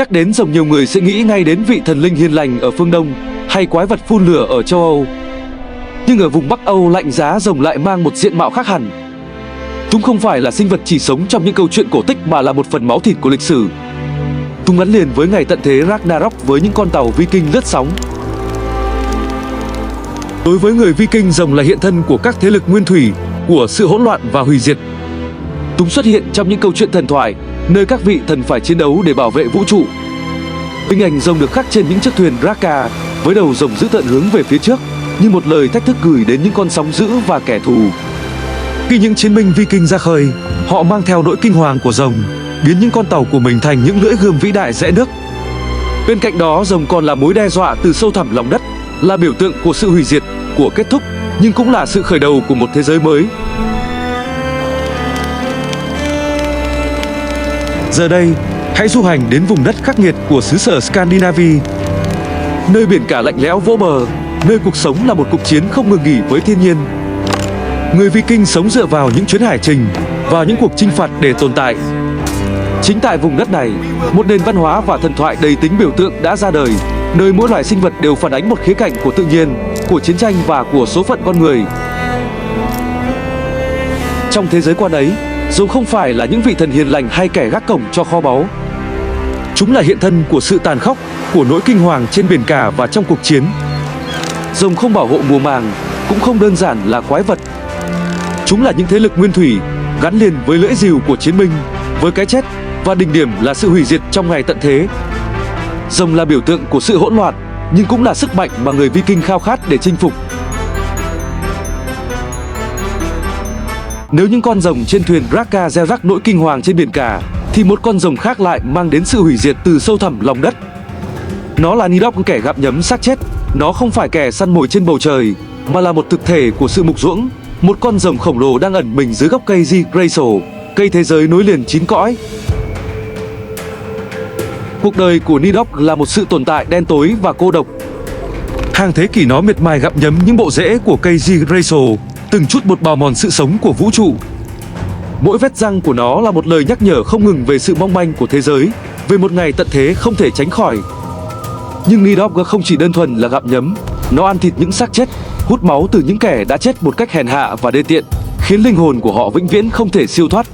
Nhắc đến rồng, nhiều người sẽ nghĩ ngay đến vị thần linh hiền lành ở phương Đông hay quái vật phun lửa ở châu Âu. Nhưng ở vùng Bắc Âu lạnh giá, rồng lại mang một diện mạo khác hẳn. Chúng không phải là sinh vật chỉ sống trong những câu chuyện cổ tích mà là một phần máu thịt của lịch sử. Chúng gắn liền với ngày tận thế Ragnarok với những con tàu Viking lướt sóng. Đối với người Viking, rồng là hiện thân của các thế lực nguyên thủy, của sự hỗn loạn và hủy diệt. Chúng xuất hiện trong những câu chuyện thần thoại, nơi các vị thần phải chiến đấu để bảo vệ vũ trụ. Hình ảnh rồng được khắc trên những chiếc thuyền Raka, với đầu rồng dữ tợn hướng về phía trước, như một lời thách thức gửi đến những con sóng dữ và kẻ thù. Khi những chiến binh Viking ra khơi, họ mang theo nỗi kinh hoàng của rồng, biến những con tàu của mình thành những lưỡi gươm vĩ đại rẽ nước. Bên cạnh đó, rồng còn là mối đe dọa từ sâu thẳm lòng đất, là biểu tượng của sự hủy diệt, của kết thúc, nhưng cũng là sự khởi đầu của một thế giới mới. Giờ đây, hãy du hành đến vùng đất khắc nghiệt của xứ sở Scandinavia, nơi biển cả lạnh lẽo vỗ bờ, nơi cuộc sống là một cuộc chiến không ngừng nghỉ với thiên nhiên. Người Viking sống dựa vào những chuyến hải trình, vào những cuộc chinh phạt để tồn tại. Chính tại vùng đất này, một nền văn hóa và thần thoại đầy tính biểu tượng đã ra đời, nơi mỗi loài sinh vật đều phản ánh một khía cạnh của tự nhiên, của chiến tranh và của số phận con người. Trong thế giới quan ấy, rồng không phải là những vị thần hiền lành hay kẻ gác cổng cho kho báu. Chúng là hiện thân của sự tàn khốc, của nỗi kinh hoàng trên biển cả và trong cuộc chiến. Rồng không bảo hộ mùa màng, cũng không đơn giản là quái vật. Chúng là những thế lực nguyên thủy, gắn liền với lưỡi rìu của chiến binh, với cái chết, và đỉnh điểm là sự hủy diệt trong ngày tận thế. Rồng là biểu tượng của sự hỗn loạn, nhưng cũng là sức mạnh mà người Viking khao khát để chinh phục. Nếu những con rồng trên thuyền Raka gieo rắc nỗi kinh hoàng trên biển cả, thì một con rồng khác lại mang đến sự hủy diệt từ sâu thẳm lòng đất. Nó là Nidok, kẻ gặm nhấm xác chết. Nó không phải kẻ săn mồi trên bầu trời, mà là một thực thể của sự mục ruỗng, một con rồng khổng lồ đang ẩn mình dưới gốc cây Yggdrasil, cây thế giới nối liền 9 cõi. Cuộc đời của Nidok là một sự tồn tại đen tối và cô độc. Hàng thế kỷ nó miệt mài gặm nhấm những bộ rễ của cây Yggdrasil, từng chút một bào mòn sự sống của vũ trụ. Mỗi vết răng của nó là một lời nhắc nhở không ngừng về sự mong manh của thế giới, về một ngày tận thế không thể tránh khỏi. Nhưng Nidok không chỉ đơn thuần là gặm nhấm, nó ăn thịt những xác chết, hút máu từ những kẻ đã chết một cách hèn hạ và đê tiện, khiến linh hồn của họ vĩnh viễn không thể siêu thoát.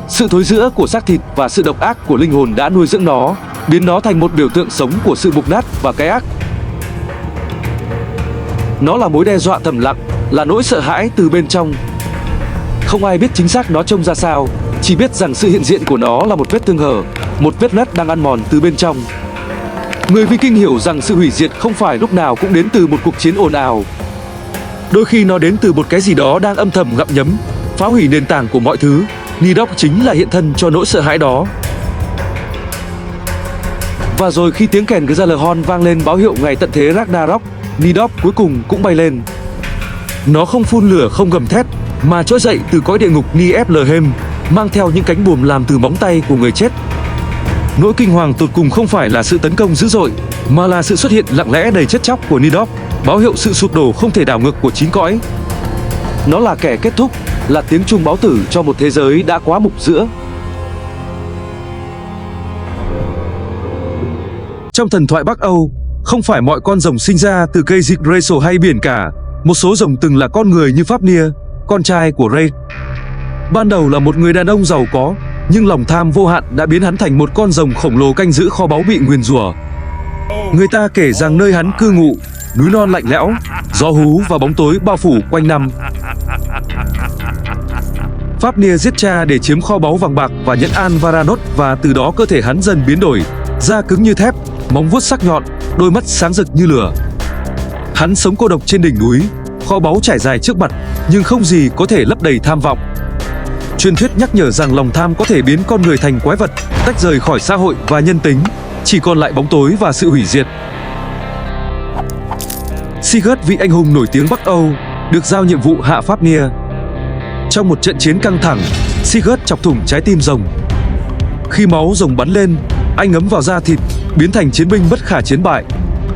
Sự thối rữa của xác thịt và sự độc ác của linh hồn đã nuôi dưỡng nó, biến nó thành một biểu tượng sống của sự mục nát và cái ác. Nó là mối đe dọa thầm lặng, là nỗi sợ hãi từ bên trong. Không ai biết chính xác nó trông ra sao, chỉ biết rằng sự hiện diện của nó là một vết thương hở, một vết nứt đang ăn mòn từ bên trong. Người Viking hiểu rằng sự hủy diệt không phải lúc nào cũng đến từ một cuộc chiến ồn ào. Đôi khi nó đến từ một cái gì đó đang âm thầm gặm nhấm, phá hủy nền tảng của mọi thứ. Nidok chính là hiện thân cho nỗi sợ hãi đó. Và rồi khi tiếng kèn Gjallarhorn vang lên báo hiệu ngày tận thế Ragnarok, Nidok cuối cùng cũng bay lên. Nó không phun lửa, không gầm thét, mà trỗi dậy từ cõi địa ngục Niflheim, mang theo những cánh buồm làm từ móng tay của người chết. Nỗi kinh hoàng tột cùng không phải là sự tấn công dữ dội, mà là sự xuất hiện lặng lẽ đầy chết chóc của Nidok, báo hiệu sự sụp đổ không thể đảo ngược của 9 cõi. Nó là kẻ kết thúc, là tiếng chuông báo tử cho một thế giới đã quá mục giữa. Trong thần thoại Bắc Âu, không phải mọi con rồng sinh ra từ cây Yggdrasil hay biển cả. Một số rồng từng là con người như Fafnir, con trai của Rey. Ban đầu là một người đàn ông giàu có, nhưng lòng tham vô hạn đã biến hắn thành một con rồng khổng lồ canh giữ kho báu bị nguyền rủa. Người ta kể rằng nơi hắn cư ngụ, núi non lạnh lẽo, gió hú và bóng tối bao phủ quanh năm. Fafnir giết cha để chiếm kho báu vàng bạc và nhẫn An Varanot, và từ đó cơ thể hắn dần biến đổi, da cứng như thép, móng vuốt sắc nhọn, đôi mắt sáng rực như lửa. Hắn sống cô độc trên đỉnh núi, kho báu trải dài trước mặt, nhưng không gì có thể lấp đầy tham vọng. Truyền thuyết nhắc nhở rằng lòng tham có thể biến con người thành quái vật, tách rời khỏi xã hội và nhân tính, chỉ còn lại bóng tối và sự hủy diệt. Sigurd, vị anh hùng nổi tiếng Bắc Âu, được giao nhiệm vụ hạ Fafnir. Trong một trận chiến căng thẳng, Sigurd chọc thủng trái tim rồng. Khi máu rồng bắn lên, anh ngấm vào da thịt, biến thành chiến binh bất khả chiến bại.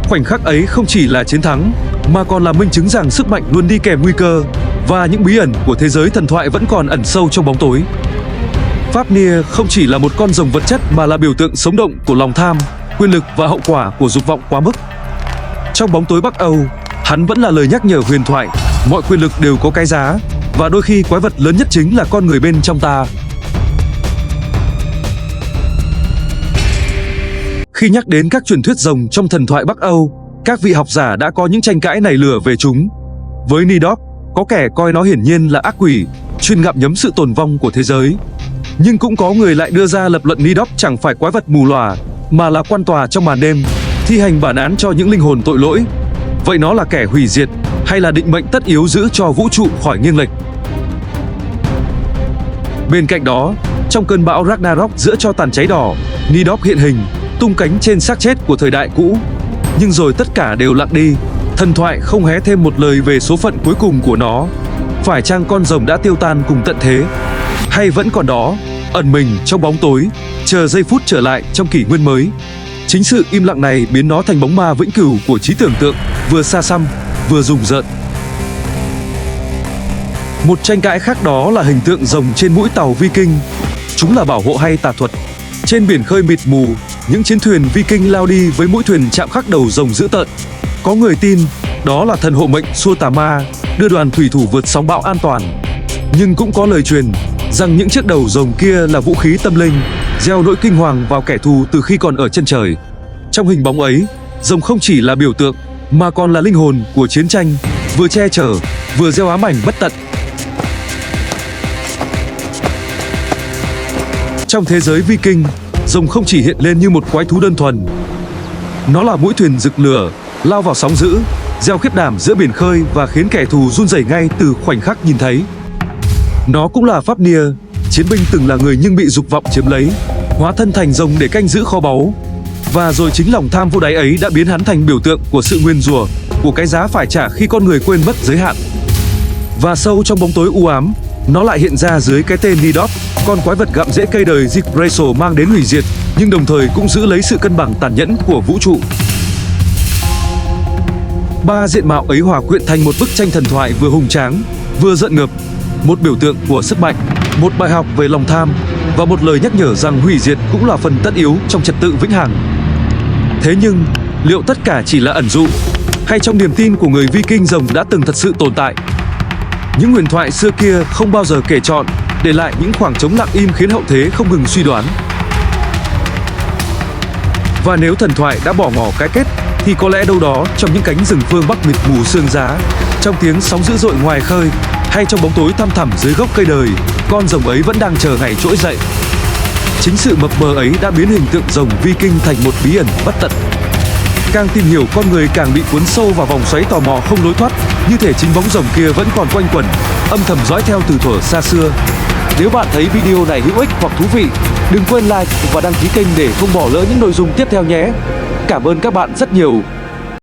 Khoảnh khắc ấy không chỉ là chiến thắng, mà còn là minh chứng rằng sức mạnh luôn đi kèm nguy cơ, và những bí ẩn của thế giới thần thoại vẫn còn ẩn sâu trong bóng tối. Fafnir không chỉ là một con rồng vật chất mà là biểu tượng sống động của lòng tham, quyền lực và hậu quả của dục vọng quá mức. Trong bóng tối Bắc Âu, hắn vẫn là lời nhắc nhở huyền thoại, mọi quyền lực đều có cái giá, và đôi khi quái vật lớn nhất chính là con người bên trong ta. Khi nhắc đến các truyền thuyết rồng trong thần thoại Bắc Âu, các vị học giả đã có những tranh cãi nảy lửa về chúng. Với Nidok, có kẻ coi nó hiển nhiên là ác quỷ, chuyên gặm nhấm sự tồn vong của thế giới. Nhưng cũng có người lại đưa ra lập luận Nidok chẳng phải quái vật mù lòa, mà là quan tòa trong màn đêm, thi hành bản án cho những linh hồn tội lỗi. Vậy nó là kẻ hủy diệt, hay là định mệnh tất yếu giữ cho vũ trụ khỏi nghiêng lệch? Bên cạnh đó, trong cơn bão Ragnarok giữa tro tàn cháy đỏ, Nidok hiện hình, tung cánh trên xác chết của thời đại cũ. Nhưng rồi tất cả đều lặng đi, thần thoại không hé thêm một lời về số phận cuối cùng của nó. Phải chăng con rồng đã tiêu tan cùng tận thế, hay vẫn còn đó, ẩn mình trong bóng tối, chờ giây phút trở lại trong kỷ nguyên mới? Chính sự im lặng này biến nó thành bóng ma vĩnh cửu của trí tưởng tượng, vừa xa xăm, vừa rùng rợn. Một tranh cãi khác đó là hình tượng rồng trên mũi tàu Viking. Chúng là bảo hộ hay tà thuật? Trên biển khơi mịt mù, những chiến thuyền Viking lao đi với mũi thuyền chạm khắc đầu rồng dữ tợn. Có người tin đó là thần hộ mệnh xua tà ma, đưa đoàn thủy thủ vượt sóng bão an toàn. Nhưng cũng có lời truyền rằng những chiếc đầu rồng kia là vũ khí tâm linh, gieo nỗi kinh hoàng vào kẻ thù từ khi còn ở chân trời. Trong hình bóng ấy, rồng không chỉ là biểu tượng mà còn là linh hồn của chiến tranh, vừa che chở, vừa gieo ám ảnh bất tận. Trong thế giới Viking, rồng không chỉ hiện lên như một quái thú đơn thuần. Nó là mũi thuyền rực lửa, lao vào sóng dữ, gieo khiếp đảm giữa biển khơi và khiến kẻ thù run rẩy ngay từ khoảnh khắc nhìn thấy. Nó cũng là Fafnir, chiến binh từng là người nhưng bị dục vọng chiếm lấy, hóa thân thành rồng để canh giữ kho báu. Và rồi chính lòng tham vô đáy ấy đã biến hắn thành biểu tượng của sự nguyền rủa, của cái giá phải trả khi con người quên mất giới hạn. Và sâu trong bóng tối u ám, nó lại hiện ra dưới cái tên Nidok, con quái vật gặm rễ cây đời Yggdrasil mang đến hủy diệt, nhưng đồng thời cũng giữ lấy sự cân bằng tàn nhẫn của vũ trụ. Ba diện mạo ấy hòa quyện thành một bức tranh thần thoại vừa hùng tráng, vừa giận ngập, một biểu tượng của sức mạnh, một bài học về lòng tham và một lời nhắc nhở rằng hủy diệt cũng là phần tất yếu trong trật tự vĩnh hằng. Thế nhưng, liệu tất cả chỉ là ẩn dụ, hay trong niềm tin của người Viking rồng đã từng thật sự tồn tại? Những huyền thoại xưa kia không bao giờ kể trọn, để lại những khoảng trống lặng im khiến hậu thế không ngừng suy đoán. Và nếu thần thoại đã bỏ ngỏ cái kết, thì có lẽ đâu đó trong những cánh rừng phương Bắc mịt mù sương giá, trong tiếng sóng dữ dội ngoài khơi, hay trong bóng tối thăm thẳm dưới gốc cây đời, con rồng ấy vẫn đang chờ ngày trỗi dậy. Chính sự mập mờ ấy đã biến hình tượng rồng Viking thành một bí ẩn bất tận. Càng tìm hiểu, con người càng bị cuốn sâu vào vòng xoáy tò mò không lối thoát, như thể chính bóng rồng kia vẫn còn quanh quẩn, âm thầm dõi theo từ thuở xa xưa. Nếu bạn thấy video này hữu ích hoặc thú vị, đừng quên like và đăng ký kênh để không bỏ lỡ những nội dung tiếp theo nhé. Cảm ơn các bạn rất nhiều.